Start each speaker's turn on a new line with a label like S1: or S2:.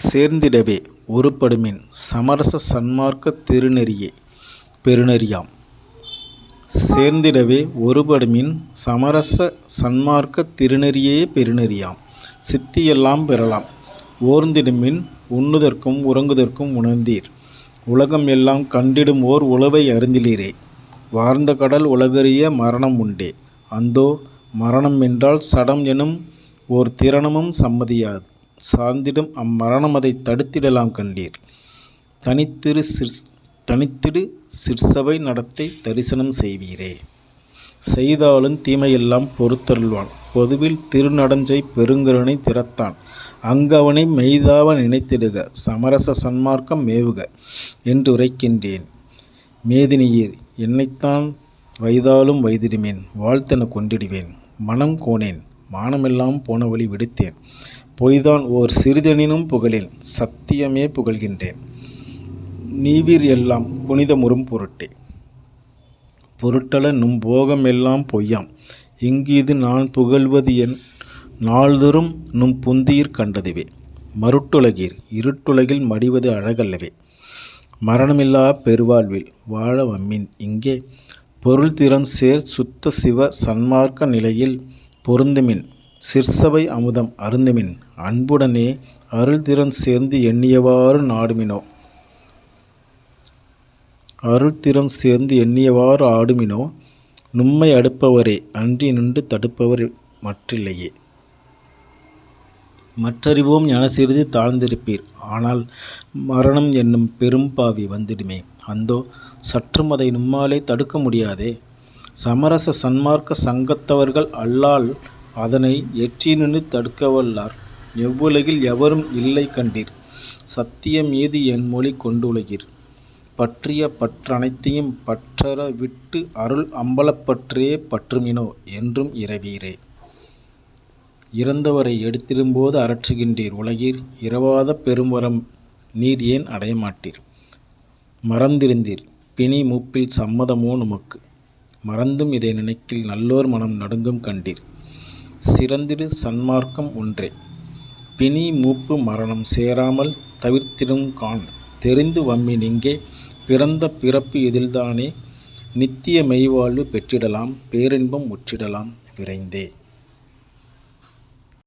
S1: சேர்ந்திடவே ஒருபடுமின் சமரச சன்மார்க்க திருநெறியே பெருநெறியாம். சேர்ந்திடவே ஒருபடுமின் சமரச சன்மார்க்க திருநெறியே பெருநெறியாம். சித்தியெல்லாம் பெறலாம் ஓர்ந்திடுமின் உண்ணுதற்கும் உறங்குதற்கும் உணர்ந்தீர். உலகம் எல்லாம் கண்டிடும் ஓர் உளவை அருந்திலீரே. வார்ந்த கடல் உலகறிய மரணம் உண்டே. அந்தோ மரணம் என்றால் சடம் எனும் ஓர் திறனமும் சம்மதியாது. சார்ந்திடும் அம்மரணம் அதை தடுத்திடலாம் கண்டீர். தனித்திடு சிற்சபை நடத்தை தரிசனம் செய்வீரே. செய்தாலும் தீமையெல்லாம் பொறுத்தருள்வான். பொதுவில் திருநடஞ்சை பெருங்கருணை திறத்தான். அங்கவனை மெய்தாவ நினைத்திடுக சமரச சன்மார்க்கம் மேவுக என்றுரைக்கின்றேன். மேதினியீர் என்னைத்தான் வைதாலும் வைதிடுமேன். வாழ்த்தென கொண்டிடுவேன். மனம் கோணேன் மானமெல்லாம் போன வழி விடுத்தேன். பொய்தான் ஓர் சிறிதெனினும் புகழேன். சத்தியமே புகழ்கின்றேன். நீவீர் எல்லாம் புனிதமுறும் பொருட்டே. பொருட்டல நும் போகம் எல்லாம் பொய்யாம். இங்கு இது நான் புகழ்வது என் நாள்தோறும் நும் புந்தியிற் கண்டதுவே. மருட்டுலகீர் இருட்டுலகில் மடிவது அழகல்லவே. மரணமில்லா பெருவாழ்வில் வாழ வம்மின் இங்கே. பொருள் திறன் சேர் சுத்த சிவ சன்மார்க்க நிலையில் பொருந்துமின். சிற்சபை அமுதம் அருந்துமின் அன்புடனே அருள் திறன் சேர்ந்து எண்ணியவாறு நாடுமினோ. அருள் திறன் சேர்ந்து எண்ணியவாறு ஆடுமினோ. நும்மை அடுப்பவரே அன்றி நின்று தடுப்பவர் மற்றில்லையே. மற்றறிவோம் ஞான சிறிது தாழ்ந்திருப்பீர். ஆனால் மரணம் என்னும் பெரும்பாவி வந்திடுமே. அந்தோ சற்றும் அதை நும்மாலே தடுக்க முடியாதே. சமரச சன்மார்க்க சங்கத்தவர்கள் அல்லால் அதனை எற்றினின்று தடுக்கவல்லார் எவ்வுலகில் எவரும் இல்லை கண்டீர். சத்தியம் மீது என் மொழி கொண்டுலகீர். பற்றிய பற்றனைத்தையும் பற்றற விட்டு அருள் அம்பலப்பற்றே பற்றுமினோ என்றும் இரவீரே. இறந்தவரை எடுத்திடும்போது அரற்றுகின்றீர் உலகீர். இரவாத பெரும்வரம் நீர் ஏன் அடையமாட்டீர். மறந்திருந்தீர் பிணி மூப்பில் சம்மதமோ நுமக்கு. மறந்தும் இதை நினைக்கில் நல்லோர் மனம் நடுங்கும் கண்டீர். சிறந்திடு சன்மார்க்கம் ஒன்றே. பிணி மூப்பு மரணம் சேராமல் தவிர்த்திடும் காண். தெரிந்து வம்மின் இங்கே பிறந்த பிறப்பு எதில்தானே. நித்திய மெய்வாழ்வு பெற்றிடலாம் பேரின்பம் முற்றிடலாம் விரைந்தே.